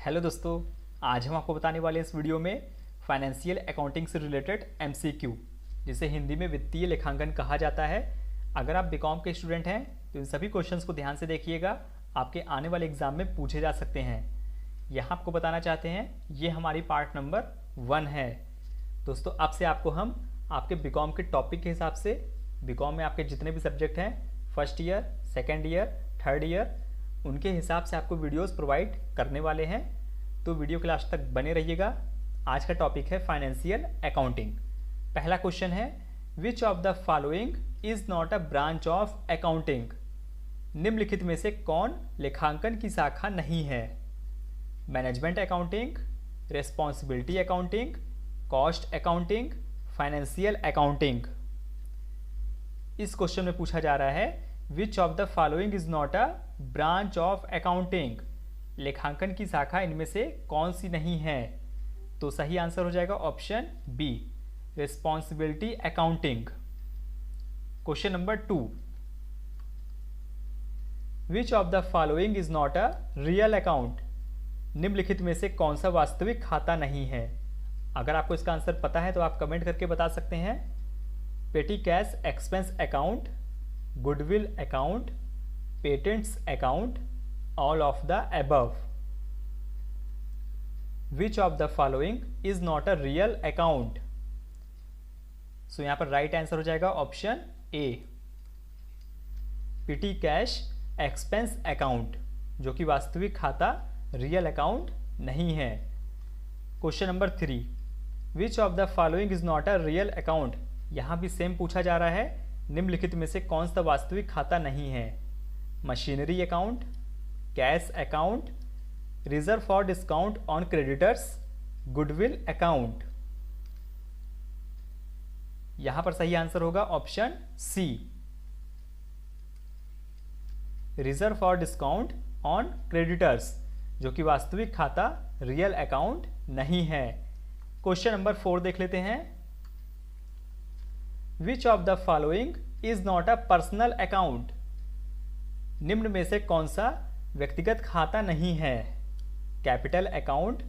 Hello दोस्तों, आज हम आपको बताने वाले इस वीडियो में फाइनेंशियल अकाउंटिंग से रिलेटेड एमसीक्यू, जिसे हिंदी में वित्तीय लेखांकन कहा जाता है। अगर आप बीकॉम के स्टूडेंट हैं तो इन सभी क्वेश्चंस को ध्यान से देखिएगा, आपके आने वाले एग्जाम में पूछे जा सकते हैं। यहाँ आपको बताना चाहते हैं ये हमारी पार्ट नंबर 1 है। दोस्तों अब से आपको हम आपके बीकॉम के टॉपिक के हिसाब से, बीकॉम में आपके जितने भी सब्जेक्ट हैं, first year, second year, third year, उनके हिसाब से आपको वीडियोस प्रोवाइड करने वाले हैं। तो वीडियो के लास्ट तक बने रहिएगा। आज का टॉपिक है फाइनेंशियल अकाउंटिंग। पहला क्वेश्चन है, विच of the following is not a branch of accounting? निम्नलिखित में से कौन लेखांकन की शाखा नहीं है? Management accounting, responsibility accounting, cost accounting, financial accounting. इस क्वेश्चन में पूछा जा रहा है विच of the following is not a branch of accounting? लेखांकन की शाखा इनमें से कौन सी नहीं है? तो सही आंसर हो जाएगा option B, responsibility accounting. Question number 2, which of the following is not a real account? निम्नलिखित में से कौन सा वास्तविक खाता नहीं है? अगर आपको इसका आंसर पता है तो आप कमेंट करके बता सकते हैं। Petty cash expense account, goodwill account, patents account, all of the above. Which of the following is not a real account? So यहां पर राइट आंसर हो जाएगा ऑप्शन ए, पेटी कैश एक्सपेंस अकाउंट, जो कि वास्तविक खाता रियल अकाउंट नहीं है। Question number 3, which of the following is not a real account? यहां भी सेम पूछा जा रहा है, निम्नलिखित में से कौन सा वास्तविक खाता नहीं है? Machinery account, cash account, reserve for discount on creditors, goodwill account. यहां पर सही आंसर होगा option C, reserve for discount on creditors, जो कि वास्तविक खाता रियल अकाउंट नहीं है। क्वेश्चन नंबर 4 देख लेते हैं, विच of the following is not a personal account? निम्न में से कौन सा व्यक्तिगत खाता नहीं है? Capital account,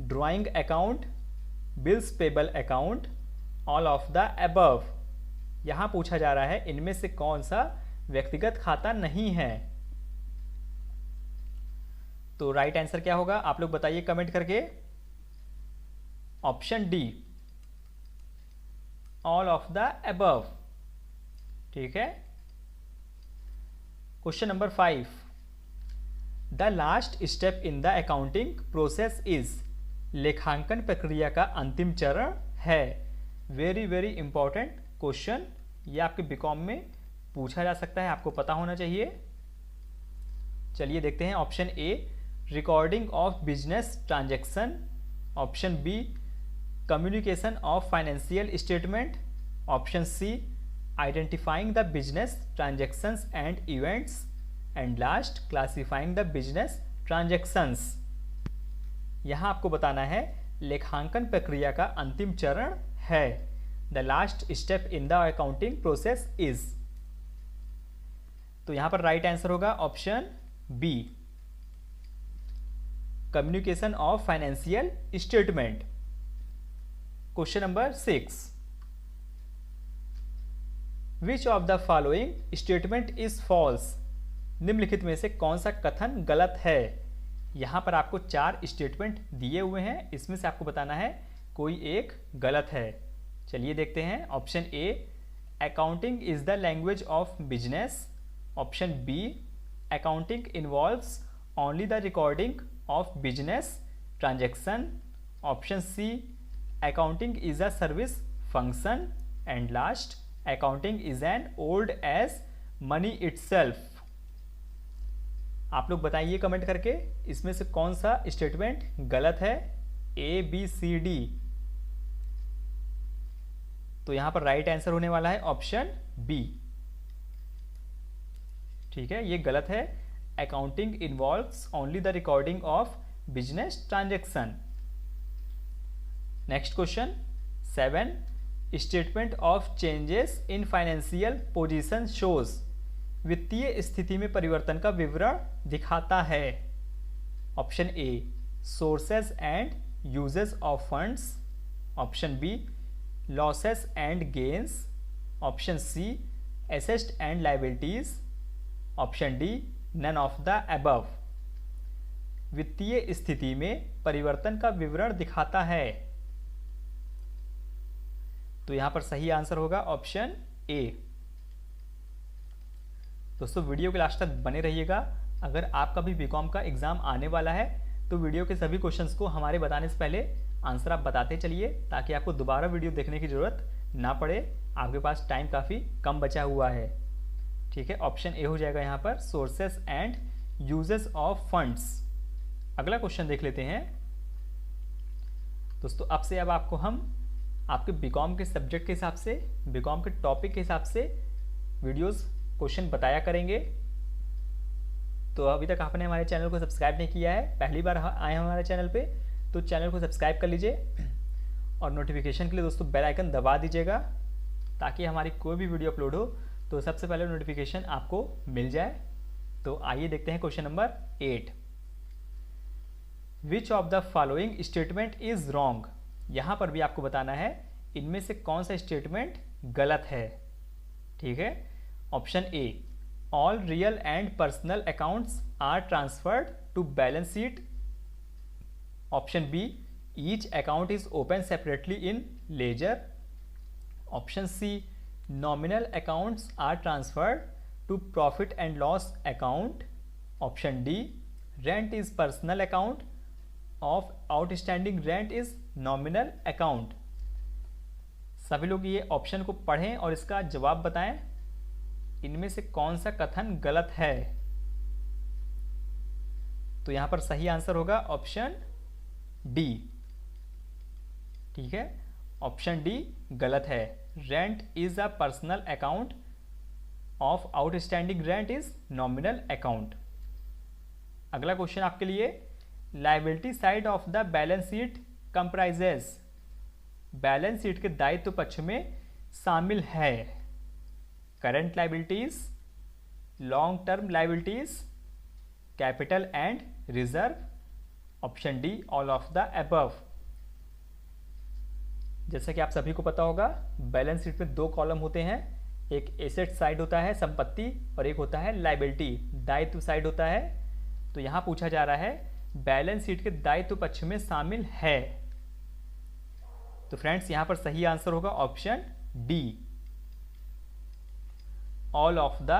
drawing account, bills payable account, all of the above. यहां पूछा जा रहा है इनमें से कौन सा व्यक्तिगत खाता नहीं है? तो राइट आंसर क्या होगा आप लोग बताइए कमेंट करके। Option D, all of the above. ठीक है। Question number 5, the last step in the accounting process is? लेखांकन प्रक्रिया का अंतिम चरण है। वेरी वेरी इंपॉर्टेंट क्वेश्चन, ये आपके बीकॉम में पूछा जा सकता है, आपको पता होना चाहिए। चलिए देखते हैं। Option A, recording of business transaction. Option B, communication of financial statement. Option C, identifying the business transactions and events, and last classifying the business transactions। यहां आपको बताना है लेखांकन प्रक्रिया का अंतिम चरण है। The last step in the accounting process is। तो यहां पर राइट आंसर होगा option B, communication of financial statement. Question number 6, which of the following statement is false? निम्नलिखित में से कौन सा कथन गलत है? यहां पर आपको 4 स्टेटमेंट दिए हुए हैं, इसमें से आपको बताना है कोई एक गलत है। चलिए देखते हैं। Option A, accounting is the language of business. Option B, accounting involves only the recording of business transaction. Option C, accounting is a service function. And last, accounting is an old age money itself. आप लोग बताइए comment करके इसमें से कौन सा statement गलत है, ए बी सी डी। तो यहां पर राइट आंसर होने वाला है ऑप्शन बी। ठीक है, ये गलत है। Accounting involves only the recording of business transaction. Next question 7, statement of changes in financial position shows. वित्तीय स्थिति में परिवर्तन का विवरण दिखाता है। Option A, sources and uses of funds, option B losses and gains, option C assets and liabilities, option D none of the above. वित्तीय स्थिति में परिवर्तन का विवरण दिखाता है। तो यहां पर सही आंसर होगा ऑप्शन ए। दोस्तों वीडियो के लास्ट तक बने रहिएगा। अगर आपका भी बीकॉम का एग्जाम आने वाला है तो वीडियो के सभी क्वेश्चंस को हमारे बताने से पहले आंसर आप बताते चलिए, ताकि आपको दोबारा वीडियो देखने की जरूरत ना पड़े। आपके पास टाइम काफ़ी कम बचा हुआ है। ठीक है, ऑप्शन ए हो जाएगा यहाँ पर sources and uses of funds. अगला क्वेश्चन देख लेते हैं दोस्तों। अब आपको हम आपके बीकॉम के सब्जेक्ट के हिसाब से, बीकॉम के टॉपिक के हिसाब से वीडियोस क्वेश्चन बताया करेंगे। तो अभी तक आपने हमारे चैनल को सब्सक्राइब नहीं किया है, पहली बार आए हैं हमारे चैनल पे, तो चैनल को सब्सक्राइब कर लीजिए और नोटिफिकेशन के लिए दोस्तों बेल आइकन दबा दीजिएगा, ताकि हमारी कोई भी वीडियो अपलोड हो तो सबसे पहले नोटिफिकेशन आपको मिल जाए। तो आइए देखते हैं question number 8। Which of the following statement is wrong. यहां पर भी आपको बताना है इनमें से कौन सा स्टेटमेंट गलत है। ठीक है, option A all real and personal accounts are transferred to balance sheet, option B each account is open separately in ledger, option C nominal accounts are transferred to profit and loss account, option D rent is personal account of outstanding rent is nominal account. सभी लोग ये option को पढ़ें और इसका जवाब बताएं, इनमें से कौन सा कथन गलत है। तो यहां पर सही आंसर होगा ऑप्शन डी। ठीक है, ऑप्शन डी गलत है। Rent is a personal account of outstanding rent is nominal account. अगला क्वेश्चन आपके लिए, liability side of the balance sheet comprises. Balance sheet के दायित्व पक्ष में शामिल है current liabilities, long term liabilities, capital and reserve, option D all of the above. जैसा कि आप सभी को पता होगा, बैलेंस शीट में दो कॉलम होते हैं, एक एसेट साइड होता है संपत्ति और एक होता है लायबिलिटी दायित्व साइड होता है। तो यहां पूछा जा रहा है बैलेंस शीट के दायित्व पक्ष में शामिल है। तो फ्रेंड्स यहां पर सही आंसर होगा option D all of the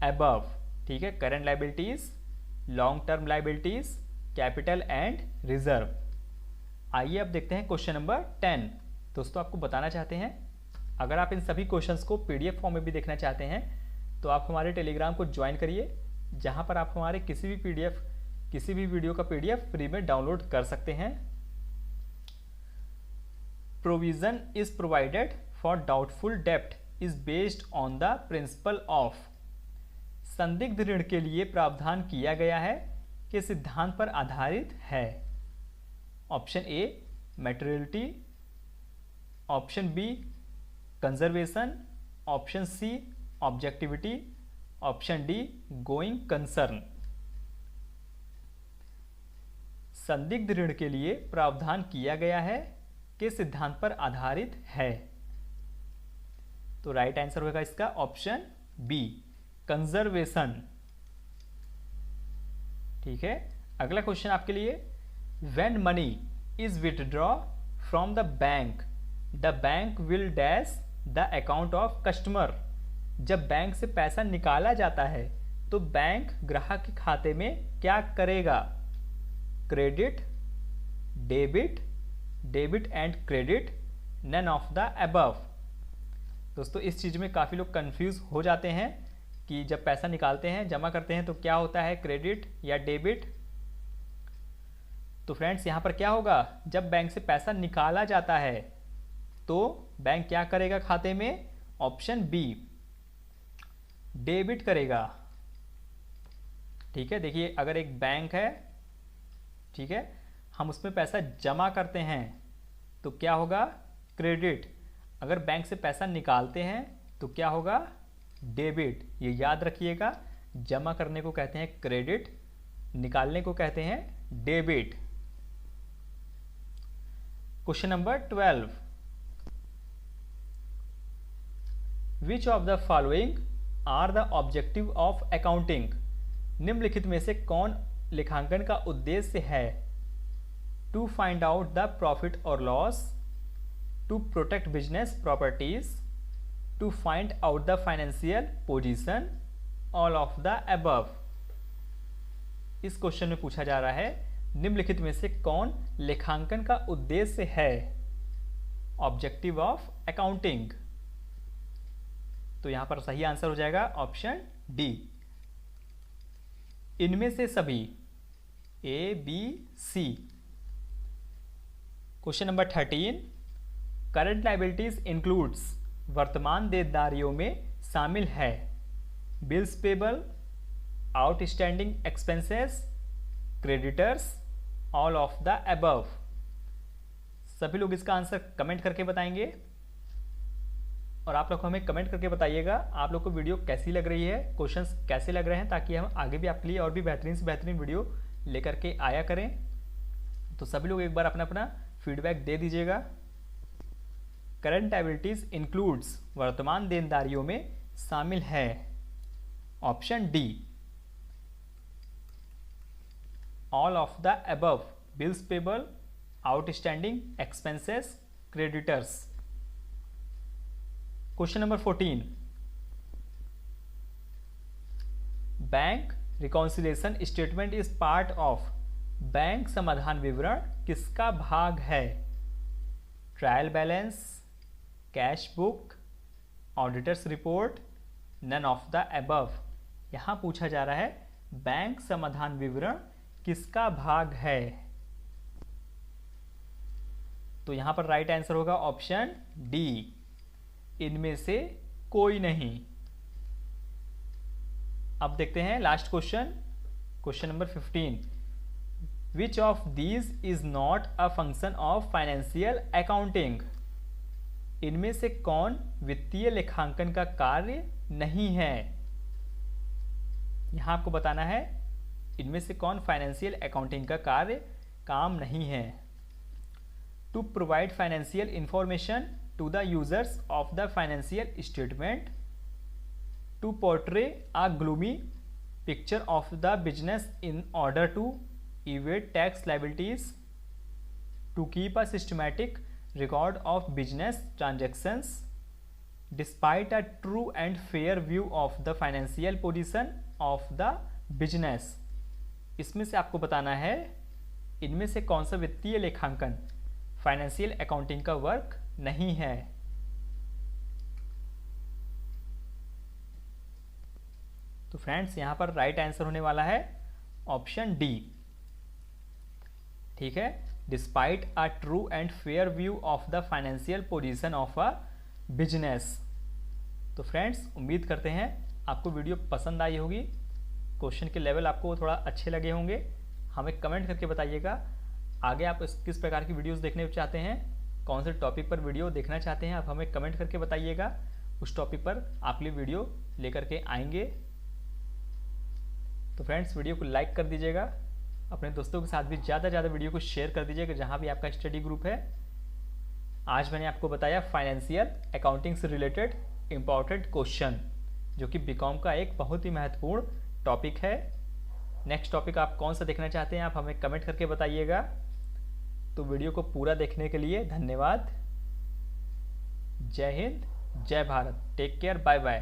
above. ठीक है, current liabilities, long term liabilities, capital and reserve. आइए अब देखते हैं क्वेश्चन नंबर 10। दोस्तों आपको बताना चाहते हैं, अगर आप इन सभी क्वेश्चंस को पीडीएफ फॉर्म में भी देखना चाहते हैं तो आप हमारे टेलीग्राम को ज्वाइन करिए, जहां पर आप हमारे किसी भी वीडियो का पीडीएफ फ्री में डाउनलोड कर सकते हैं। Provision is provided for doubtful डेप्ट is based on the principle of. संदिग्ध ऋण के लिए प्रावधान किया गया है कि सिद्धांत पर आधारित है। Option A materiality, option B conservation, option C objectivity, option D going concern. संदिग्ध ऋण के लिए प्रावधान किया गया है कि सिद्धांत पर आधारित है। तो राइट आंसर होगा इसका ऑप्शन बी कंजर्वेशन। ठीक है, अगला क्वेश्चन आपके लिए, when money is withdraw from the bank will dash the account of customer. जब बैंक से पैसा निकाला जाता है तो बैंक ग्राहक के खाते में क्या करेगा? Credit, debit and credit, none of the above. दोस्तों इस चीज में काफी लोग कंफ्यूज हो जाते हैं कि जब पैसा निकालते हैं, जमा करते हैं, तो क्या होता है, क्रेडिट या डेबिट। तो फ्रेंड्स यहां पर क्या होगा, जब बैंक से पैसा निकाला जाता है तो बैंक क्या करेगा खाते में? ऑप्शन बी डेबिट करेगा। ठीक है, देखिए अगर एक बैंक है, ठीक है, हम उसमें पैसा जमा करते हैं तो क्या होगा? क्रेडिट। अगर बैंक से पैसा निकालते हैं तो क्या होगा? डेबिट। ये याद रखिएगा, जमा करने को कहते हैं क्रेडिट, निकालने को कहते हैं debit. Question number 12, which of the following are the objective of accounting? निम्नलिखित में से कौन लेखांकन का उद्देश्य है? To find out the profit और loss, to protect business properties, to find out the financial position, all of the above. इस क्वेश्चन में पूछा जा रहा है निम्नलिखित में से कौन लेखांकन का उद्देश्य है, ऑब्जेक्टिव ऑफ अकाउंटिंग। तो यहां पर सही आंसर हो जाएगा ऑप्शन डी, इनमें से सभी, A B C. Question number 13, current liabilities includes, वर्तमान देनदारियों में शामिल है bills payable, outstanding expenses, creditors, all of the above. सभी लोग इसका आंसर कमेंट करके बताएंगे और आप लोग को हमें कमेंट करके बताइएगा आप लोग को वीडियो कैसी लग रही है, क्वेश्चंस कैसे लग रहे हैं, ताकि हम आगे भी आपके लिए और भी बेहतरीन से बेहतरीन वीडियो लेकर के आया करें। तो सभी लोग एक बार अपना अपना फीडबैक दे दीजिएगा। करंट लायबिलिटीज इंक्लूड्स, वर्तमान देनदारियों में शामिल है, option D, all of the above, bills payable, outstanding expenses, creditors. Question number 14, bank reconciliation statement is part of, बैंक समाधान विवरण किसका भाग है? Trial balance, cash book, auditors report, none of the above. यहां पूछा जा रहा है बैंक समाधान विवरण किसका भाग है? तो यहां पर राइट आंसर होगा ऑप्शन डी, इनमें से कोई नहीं। अब देखते हैं last question, question number 15, which of these is not a function of financial accounting? इनमें से कौन वित्तीय लेखांकन का कार्य नहीं है? यहां आपको बताना है इनमें से कौन फाइनेंशियल अकाउंटिंग का कार्य काम नहीं है। To provide financial information to the users of the financial statement, to portray a gloomy picture of the business in order to evade tax liabilities, to keep a systematic record of business transactions despite a true and fair view of the financial position of the business। इसमें से आपको बताना है इनमें से कौन सा वित्तीय लेखांकन फाइनेंशियल अकाउंटिंग का वर्क नहीं है। तो फ्रेंड्स यहां पर राइट आंसर होने वाला है ऑप्शन डी, ठीक है, despite a true and fair view of the financial position of a business. तो फ्रेंड्स उम्मीद करते हैं आपको वीडियो पसंद आई होगी, क्वेश्चन के लेवल आपको थोड़ा अच्छे लगे होंगे। हमें कमेंट करके बताइएगा आगे आप किस प्रकार की वीडियोस देखने चाहते हैं, कौन से टॉपिक पर वीडियो देखना चाहते हैं, आप हमें कमेंट करके बताइएगा। उस टॉपिक पर आपके लिए वीडियो लेकर के आएंगे। तो फ्रेंड्स वीडियो को लाइक कर दीजिएगा, अपने दोस्तों के साथ भी ज़्यादा से ज़्यादा वीडियो को शेयर कर दीजिएगा जहाँ भी आपका स्टडी ग्रुप है। आज मैंने आपको बताया फाइनेंशियल अकाउंटिंग से रिलेटेड इंपॉर्टेंट क्वेश्चन, जो कि बीकॉम का एक बहुत ही महत्वपूर्ण टॉपिक है। नेक्स्ट टॉपिक आप कौन सा देखना चाहते हैं आप हमें कमेंट करके बताइएगा। तो वीडियो को पूरा देखने के लिए धन्यवाद। जय हिंद, जय Bharat, take care, bye bye.